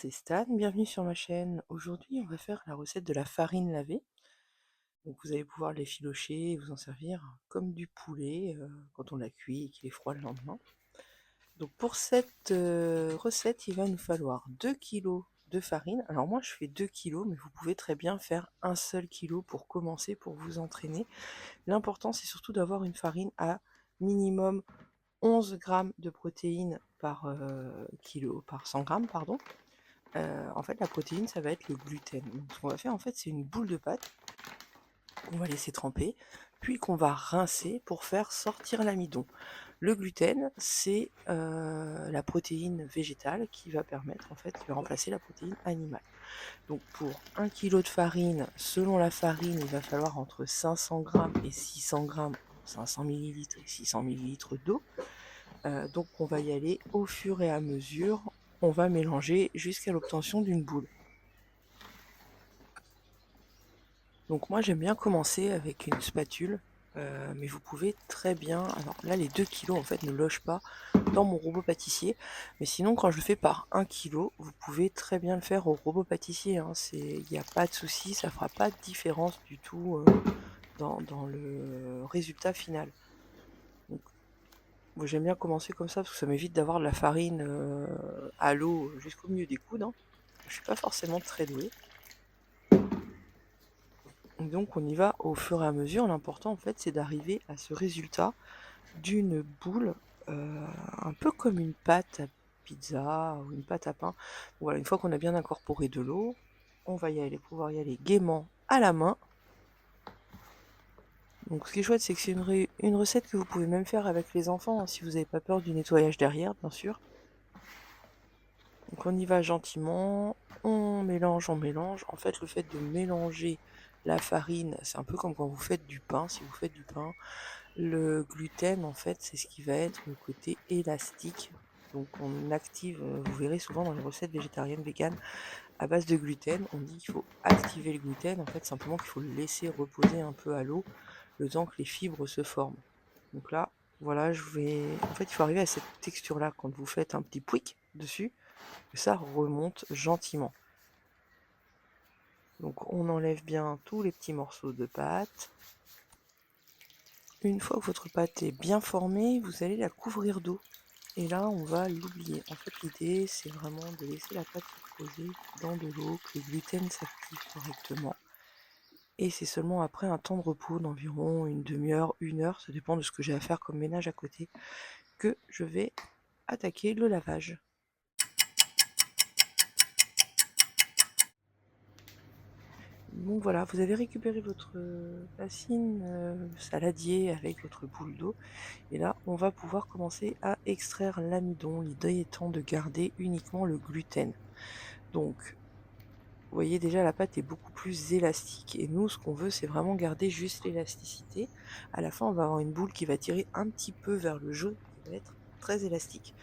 c'est Stan, bienvenue sur ma chaîne. Aujourd'hui, on va faire la recette de la farine lavée. Donc vous allez pouvoir l'effilocher et vous en servir comme du poulet quand on l'a cuit et qu'il est froid le lendemain. Donc pour cette recette, il va nous falloir 2 kg de farine. Alors moi, je fais 2 kg, mais vous pouvez très bien faire un seul kilo pour commencer, pour vous entraîner. L'important, c'est surtout d'avoir une farine à minimum 11 grammes de protéines par kilo, par 100 grammes, pardon. En fait, la protéine, ça va être le gluten. Donc, ce qu'on va faire, en fait, c'est une boule de pâte qu'on va laisser tremper, puis qu'on va rincer pour faire sortir l'amidon. Le gluten, c'est la protéine végétale qui va permettre, en fait, qui va remplacer la protéine animale. Donc, pour 1 kg de farine, selon la farine, il va falloir entre 500 grammes et 600 grammes, 500 ml et 600 ml d'eau. Donc, on va y aller au fur et à mesure. On va mélanger jusqu'à l'obtention d'une boule. Donc moi j'aime bien commencer avec une spatule, mais vous pouvez très bien, alors là les 2 kilos en fait ne logent pas dans mon robot pâtissier, mais sinon quand je le fais par 1 kilo, vous pouvez très bien le faire au robot pâtissier, hein. Il n'y a pas de souci, ça fera pas de différence du tout dans le résultat final. Donc moi j'aime bien commencer comme ça parce que ça m'évite d'avoir de la farine à l'eau jusqu'au milieu des coudes, hein. Je suis pas forcément très douée. Donc on y va au fur et à mesure. L'important en fait c'est d'arriver à ce résultat d'une boule un peu comme une pâte à pizza ou une pâte à pain. Voilà, une fois qu'on a bien incorporé de l'eau, on va pouvoir y aller gaiement à la main. Donc ce qui est chouette, c'est que c'est une recette que vous pouvez même faire avec les enfants, hein, si vous n'avez pas peur du nettoyage derrière, bien sûr. Donc on y va gentiment, on mélange, on mélange. En fait, le fait de mélanger la farine, c'est un peu comme quand vous faites du pain. Si vous faites du pain, le gluten, en fait, c'est ce qui va être le côté élastique. Donc on active, vous verrez souvent dans les recettes végétariennes, véganes, à base de gluten, on dit qu'il faut activer le gluten. En fait, simplement qu'il faut le laisser reposer un peu à l'eau, le temps que les fibres se forment. Donc là, voilà, en fait, il faut arriver à cette texture-là quand vous faites un petit pouic dessus, que ça remonte gentiment. Donc on enlève bien tous les petits morceaux de pâte. Une fois que votre pâte est bien formée, vous allez la couvrir d'eau. Et là, on va l'oublier. En fait, l'idée, c'est vraiment de laisser la pâte se reposer dans de l'eau, que le gluten s'active correctement. Et c'est seulement après un temps de repos d'environ une demi-heure, 1 heure, ça dépend de ce que j'ai à faire comme ménage à côté, que je vais attaquer le lavage. Donc voilà, vous avez récupéré votre bassine saladier avec votre boule d'eau. Et là, on va pouvoir commencer à extraire l'amidon, l'idée étant de garder uniquement le gluten. Donc, vous voyez déjà la pâte est beaucoup plus élastique. Et nous, ce qu'on veut, c'est vraiment garder juste l'élasticité. À la fin, on va avoir une boule qui va tirer un petit peu vers le jaune, qui va être très élastique.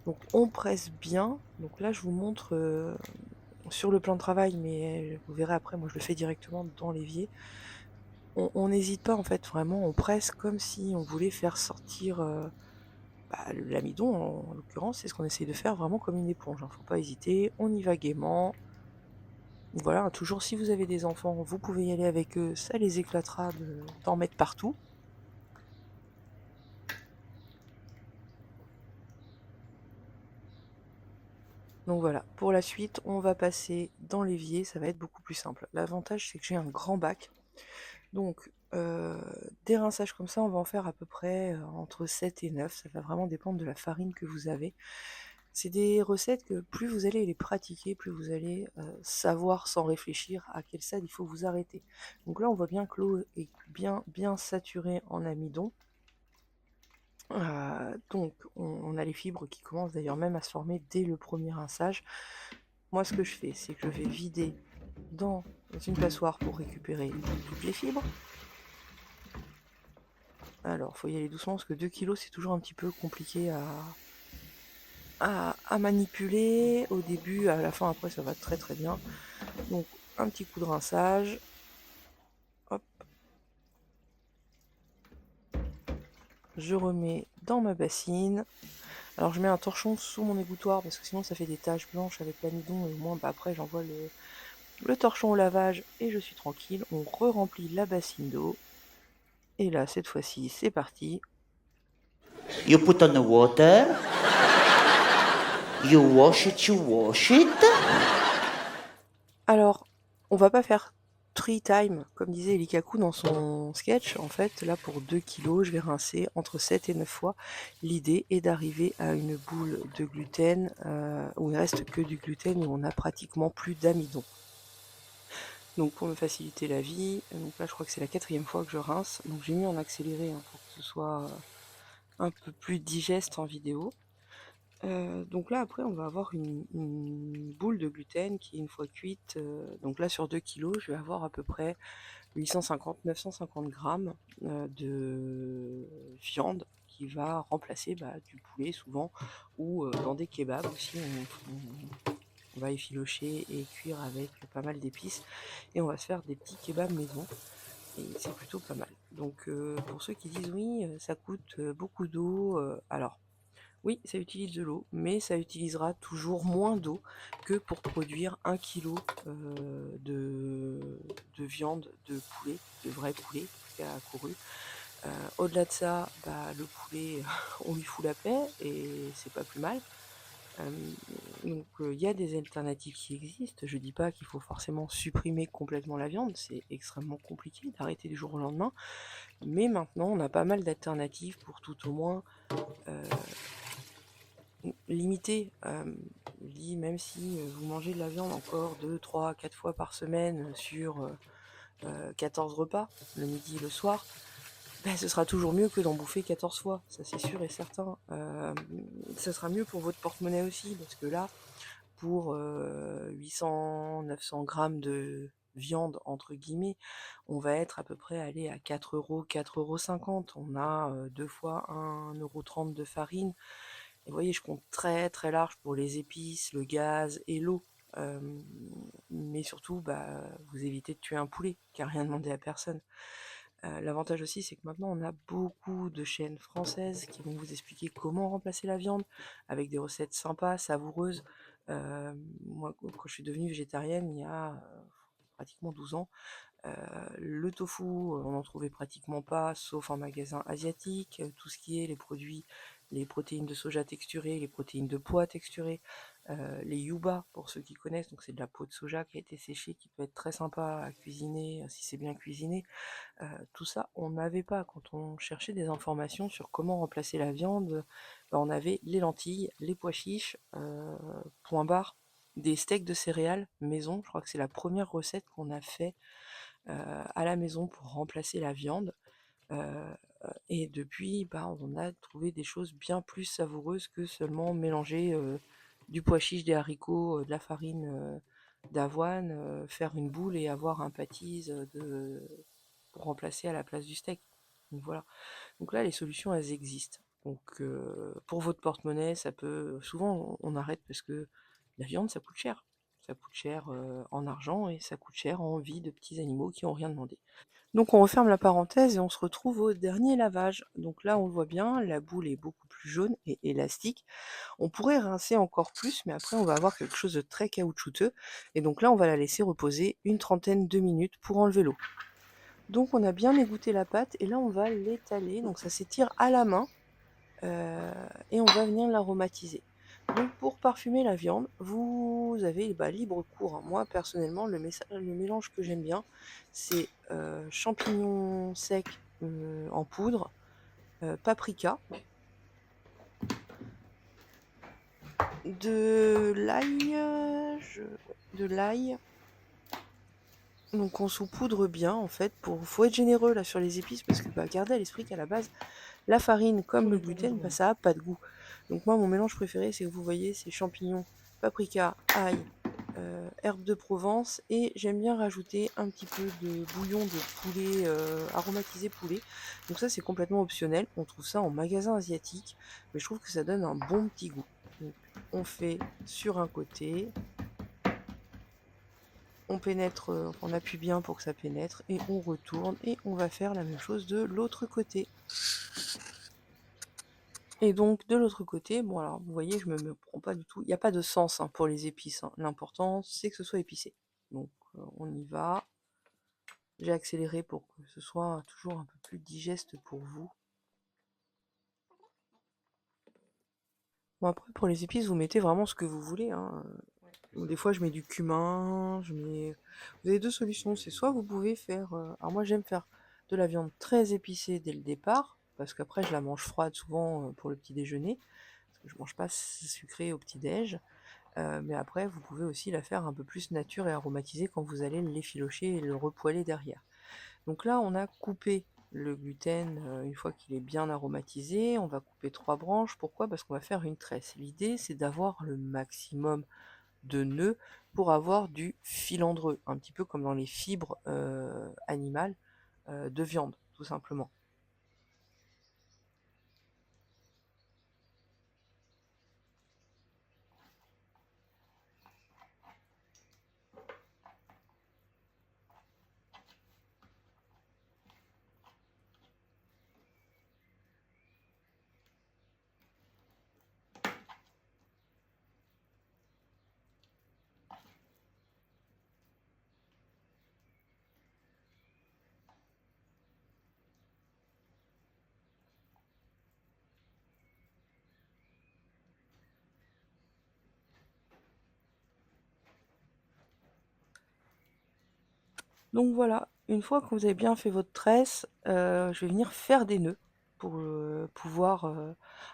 Donc on presse bien. Donc là, je vous montre sur le plan de travail, mais vous verrez après, moi je le fais directement dans l'évier. On n'hésite pas en fait, vraiment, on presse comme si on voulait faire sortir l'amidon, en l'occurrence, c'est ce qu'on essaye de faire vraiment comme une éponge, hein. Faut pas hésiter, on y va gaiement. Voilà, hein, toujours si vous avez des enfants, vous pouvez y aller avec eux, ça les éclatera d'en mettre partout. Donc voilà, pour la suite, on va passer dans l'évier, ça va être beaucoup plus simple. L'avantage, c'est que j'ai un grand bac. Donc, des rinçages comme ça, on va en faire à peu près entre 7 et 9. Ça va vraiment dépendre de la farine que vous avez. C'est des recettes que plus vous allez les pratiquer, plus vous allez savoir sans réfléchir à quel stade il faut vous arrêter. Donc là, on voit bien que l'eau est bien saturée en amidon. Donc, on a les fibres qui commencent d'ailleurs même à se former dès le premier rinçage. Moi, ce que je fais, c'est que je vais vider dans une passoire pour récupérer toutes les fibres. Alors, faut y aller doucement parce que 2 kilos, c'est toujours un petit peu compliqué à manipuler. Au début, à la fin, après, ça va très très bien. Donc, un petit coup de rinçage. Hop. Je remets dans ma bassine. Alors je mets un torchon sous mon égouttoir parce que sinon ça fait des taches blanches avec l'amidon et au moins après j'envoie le torchon au lavage et je suis tranquille. On re-remplit la bassine d'eau et là cette fois-ci c'est parti. You put on the water. You wash it, you wash it. Alors on va pas faire 3 time comme disait Likaku dans son sketch. En fait là pour 2 kilos je vais rincer entre 7 et 9 fois. L'idée est d'arriver à une boule de gluten où il reste que du gluten et on n'a pratiquement plus d'amidon. Donc pour me faciliter la vie, donc là je crois que c'est la 4e fois que je rince, donc j'ai mis en accéléré pour que ce soit un peu plus digeste en vidéo. Donc là après on va avoir une boule de gluten qui une fois cuite, donc là sur 2 kilos je vais avoir à peu près 850-950 grammes de viande qui va remplacer du poulet souvent, ou dans des kebabs aussi on va effilocher et cuire avec pas mal d'épices et on va se faire des petits kebabs maison et c'est plutôt pas mal. Donc pour ceux qui disent oui ça coûte beaucoup d'eau, alors oui ça utilise de l'eau mais ça utilisera toujours moins d'eau que pour produire 1 kilo de viande de poulet, de vrai poulet qui a couru. Au-delà de ça, le poulet on lui fout la paix et c'est pas plus mal. Donc il y a des alternatives qui existent. Je dis pas qu'il faut forcément supprimer complètement la viande, c'est extrêmement compliqué d'arrêter du jour au lendemain. Mais maintenant, on a pas mal d'alternatives pour tout au moins limiter. Même si vous mangez de la viande encore 2, 3, 4 fois par semaine sur 14 repas, le midi et le soir, ce sera toujours mieux que d'en bouffer 14 fois, ça c'est sûr et certain. Ça sera mieux pour votre porte-monnaie aussi, parce que là, pour 800-900 grammes de viande, entre guillemets, on va être à peu près allé à 4 euros, 4,50 €. On a 2 fois 1,30 € de farine. Et vous voyez, je compte très très large pour les épices, le gaz et l'eau. Mais surtout, vous évitez de tuer un poulet, qui n'a rien demandé à personne. L'avantage aussi, c'est que maintenant, on a beaucoup de chaînes françaises qui vont vous expliquer comment remplacer la viande avec des recettes sympas, savoureuses. Moi, quand je suis devenue végétarienne, il y a pratiquement 12 ans, le tofu, on n'en trouvait pratiquement pas, sauf en magasin asiatique. Tout ce qui est les produits, les protéines de soja texturées, les protéines de pois texturées, les yuba, pour ceux qui connaissent, donc c'est de la peau de soja qui a été séchée, qui peut être très sympa à cuisiner si c'est bien cuisiné. Tout ça, on n'avait pas. Quand on cherchait des informations sur comment remplacer la viande, on avait les lentilles, les pois chiches, point barre, des steaks de céréales maison. Je crois que c'est la première recette qu'on a fait à la maison pour remplacer la viande. Et depuis, on a trouvé des choses bien plus savoureuses que seulement mélanger du pois chiche, des haricots, de la farine d'avoine, faire une boule et avoir un pâtise pour remplacer à la place du steak. Donc voilà. Donc là, les solutions, elles existent. Donc pour votre porte-monnaie, ça peut. Souvent, on arrête parce que la viande, ça coûte cher. Ça coûte cher en argent et ça coûte cher en vie de petits animaux qui n'ont rien demandé. Donc on referme la parenthèse et on se retrouve au dernier lavage. Donc là, on le voit bien, la boule est beaucoup plus jaune et élastique. On pourrait rincer encore plus, mais après, on va avoir quelque chose de très caoutchouteux. Et donc là, on va la laisser reposer une trentaine de minutes pour enlever l'eau. Donc on a bien égoutté la pâte et là on va l'étaler, donc ça s'étire à la main et on va venir l'aromatiser. Donc pour parfumer la viande, vous avez libre cours, hein. Moi personnellement le mélange que j'aime bien c'est champignons secs en poudre, paprika, de l'ail, de l'ail. Donc on saupoudre bien en fait, faut être généreux là sur les épices parce que gardez à l'esprit qu'à la base la farine comme le gluten ça a pas de goût. Donc moi mon mélange préféré c'est que vous voyez c'est champignons, paprika, ail, herbes de Provence et j'aime bien rajouter un petit peu de bouillon de poulet, aromatisé poulet. Donc ça c'est complètement optionnel, on trouve ça en magasin asiatique mais je trouve que ça donne un bon petit goût. Donc on fait sur un côté, on pénètre, on appuie bien pour que ça pénètre et on retourne et on va faire la même chose de l'autre côté. Et donc de l'autre côté, bon alors vous voyez, je me prends pas du tout, il n'y a pas de sens pour les épices, hein. L'important c'est que ce soit épicé. Donc on y va. J'ai accéléré pour que ce soit toujours un peu plus digeste pour vous. Bon après pour les épices vous mettez vraiment ce que vous voulez, hein. Des fois je mets du cumin, vous avez deux solutions, c'est soit vous pouvez faire... Alors moi j'aime faire de la viande très épicée dès le départ, parce qu'après je la mange froide souvent pour le petit déjeuner, parce que je mange pas sucré au petit déj. Mais après vous pouvez aussi la faire un peu plus nature et aromatisée quand vous allez l'effilocher et le repoêler derrière. Donc là on a coupé le gluten une fois qu'il est bien aromatisé, on va couper 3 branches. Pourquoi? Parce qu'on va faire une tresse. L'idée c'est d'avoir le maximum de nœuds pour avoir du filandreux, un petit peu comme dans les fibres animales de viande, tout simplement. Donc voilà, une fois que vous avez bien fait votre tresse, je vais venir faire des nœuds pour pouvoir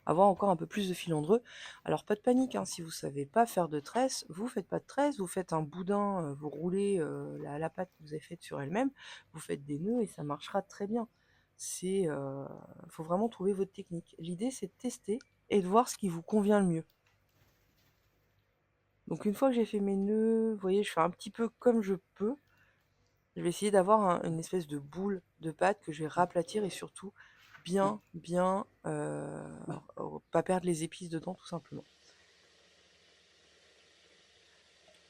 avoir encore un peu plus de filandreux. Alors pas de panique, hein, si vous savez pas faire de tresse, vous faites pas de tresse, vous faites un boudin, vous roulez la pâte que vous avez faite sur elle-même, vous faites des nœuds et ça marchera très bien. Faut vraiment trouver votre technique. L'idée c'est de tester et de voir ce qui vous convient le mieux. Donc une fois que j'ai fait mes nœuds, vous voyez, je fais un petit peu comme je peux. Je vais essayer d'avoir une espèce de boule de pâte que je vais raplatir et surtout bien pas perdre les épices dedans tout simplement.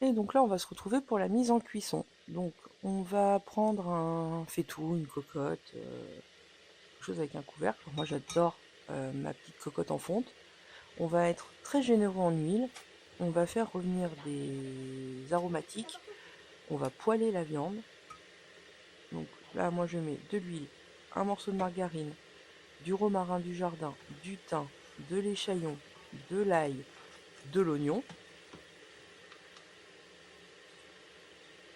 Et donc là on va se retrouver pour la mise en cuisson. Donc on va prendre un faitout, une cocotte, quelque chose avec un couvercle. Moi j'adore ma petite cocotte en fonte. On va être très généreux en huile. On va faire revenir des aromatiques. On va poêler la viande. Donc là moi je mets de l'huile, un morceau de margarine, du romarin du jardin, du thym, de l'échaillon, de l'ail, de l'oignon.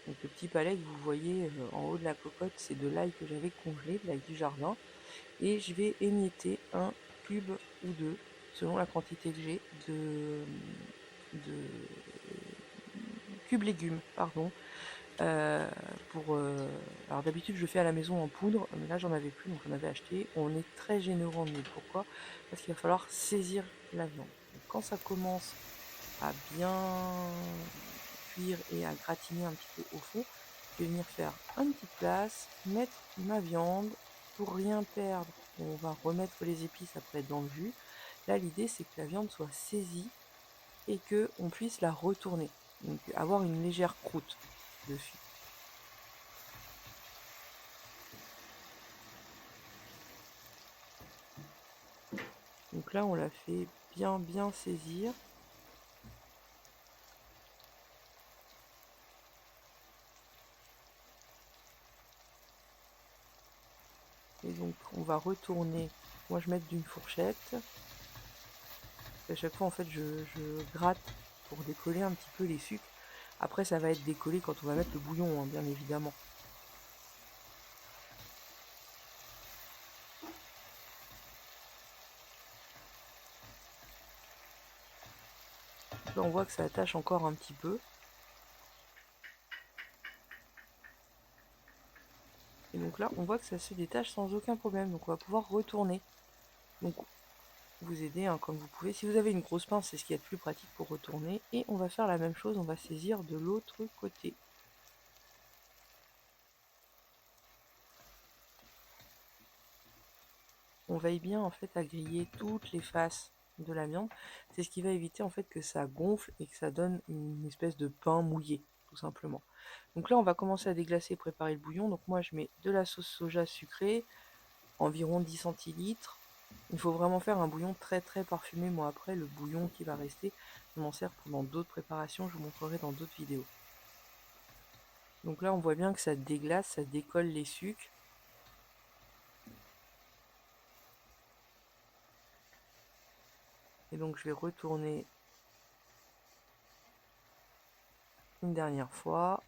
Donc le petit palais que vous voyez en haut de la cocotte, c'est de l'ail que j'avais congelé, de l'ail du jardin. Et je vais émietter un cube ou deux, selon la quantité que j'ai, de cubes légumes, pardon. Alors d'habitude je le fais à la maison en poudre, mais là j'en avais plus donc j'en avais acheté. On est très généreux en huile. Pourquoi? Parce qu'il va falloir saisir la viande. Donc, quand ça commence à bien cuire et à gratiner un petit peu au fond, je vais venir faire une petite place, mettre ma viande. Pour rien perdre, on va remettre les épices après dans le jus. Là l'idée c'est que la viande soit saisie et que on puisse la retourner, donc avoir une légère croûte dessus. Donc là on la fait bien saisir. Et donc on va retourner, moi je mets d'une fourchette. À chaque fois en fait je gratte pour décoller un petit peu les sucres. Après ça va être décollé quand on va mettre le bouillon, hein, bien évidemment. Là on voit que ça attache encore un petit peu. Et donc là on voit que ça se détache sans aucun problème. Donc on va pouvoir retourner. Donc vous aider hein, comme vous pouvez. Si vous avez une grosse pince, c'est ce qui est le plus pratique pour retourner. Et on va faire la même chose, on va saisir de l'autre côté. On veille bien en fait à griller toutes les faces de la viande. C'est ce qui va éviter en fait que ça gonfle et que ça donne une espèce de pain mouillé, tout simplement. Donc là on va commencer à déglacer et préparer le bouillon. Donc moi je mets de la sauce soja sucrée, environ 10 centilitres. Il faut vraiment faire un bouillon très très parfumé. Moi après, le bouillon qui va rester, je m'en sers pendant d'autres préparations, je vous montrerai dans d'autres vidéos. Donc là on voit bien que ça déglace, ça décolle les sucres. Et donc je vais retourner une dernière fois.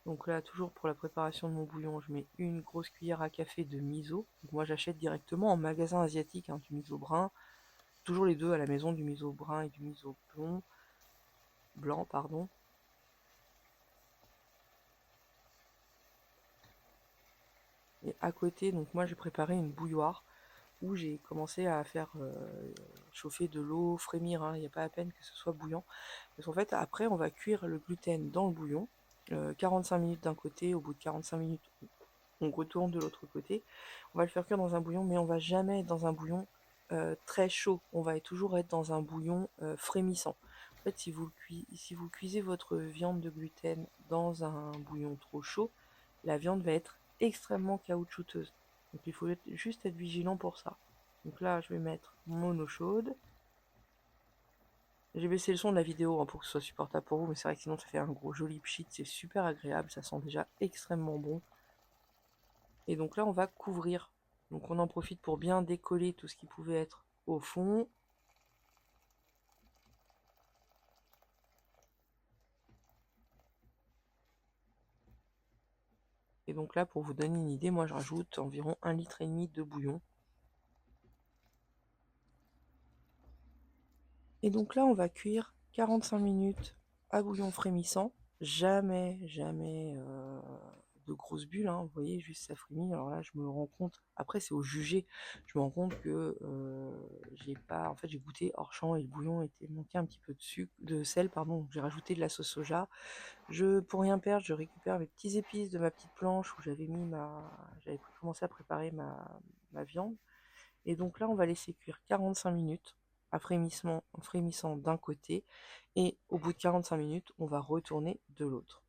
Donc là, toujours pour la préparation de mon bouillon, je mets une grosse cuillère à café de miso. Donc moi j'achète directement en magasin asiatique du miso brun. Toujours les deux à la maison, du miso brun et du miso blanc, pardon. Et à côté, donc moi j'ai préparé une bouilloire où j'ai commencé à faire chauffer de l'eau, frémir, il n'y a pas à peine que ce soit bouillant. Parce qu'en fait, après, on va cuire le gluten dans le bouillon, 45 minutes d'un côté, au bout de 45 minutes, on retourne de l'autre côté. On va le faire cuire dans un bouillon, mais on va jamais être dans un bouillon très chaud. On va toujours être dans un bouillon frémissant. En fait, si vous cuisez votre viande de gluten dans un bouillon trop chaud, la viande va être extrêmement caoutchouteuse. Donc il faut juste être vigilant pour ça. Donc là, je vais mettre mon eau chaude. J'ai baissé le son de la vidéo pour que ce soit supportable pour vous, mais c'est vrai que sinon ça fait un gros joli pchit, c'est super agréable, ça sent déjà extrêmement bon. Et donc là, on va couvrir. Donc on en profite pour bien décoller tout ce qui pouvait être au fond. Et donc là, pour vous donner une idée, moi je rajoute environ 1,5 litre de bouillon. Et donc là, on va cuire 45 minutes à bouillon frémissant. Jamais de grosses bulles, vous voyez, juste ça frémit. Alors là, je me rends compte, après c'est au jugé, je me rends compte que j'ai goûté hors champ et le bouillon manquait un petit peu de sucre, de sel, pardon. J'ai rajouté de la sauce soja. Pour rien perdre, je récupère mes petits épices de ma petite planche où j'avais commencé à préparer ma viande. Et donc là, on va laisser cuire 45 minutes à frémissant d'un côté. Et au bout de 45 minutes, on va retourner de l'autre.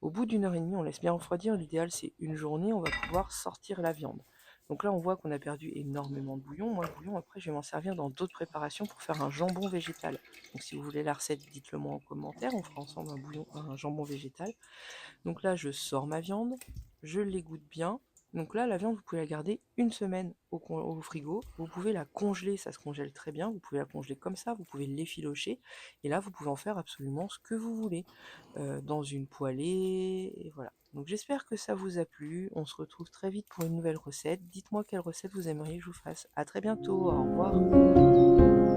Au bout d'une heure et demie, on laisse bien refroidir. L'idéal, c'est une journée. On va pouvoir sortir la viande. Donc là, on voit qu'on a perdu énormément de bouillon. Moi, le bouillon, après, je vais m'en servir dans d'autres préparations pour faire un jambon végétal. Donc si vous voulez la recette, dites-le moi en commentaire. On fera ensemble un jambon végétal. Donc là, je sors ma viande, je l'égoutte bien. Donc là, la viande, vous pouvez la garder une semaine au frigo. Vous pouvez la congeler, ça se congèle très bien. Vous pouvez la congeler comme ça, vous pouvez l'effilocher. Et là, vous pouvez en faire absolument ce que vous voulez. Dans une poêlée, et voilà. Donc j'espère que ça vous a plu. On se retrouve très vite pour une nouvelle recette. Dites-moi quelle recette vous aimeriez que je vous fasse. A très bientôt, au revoir.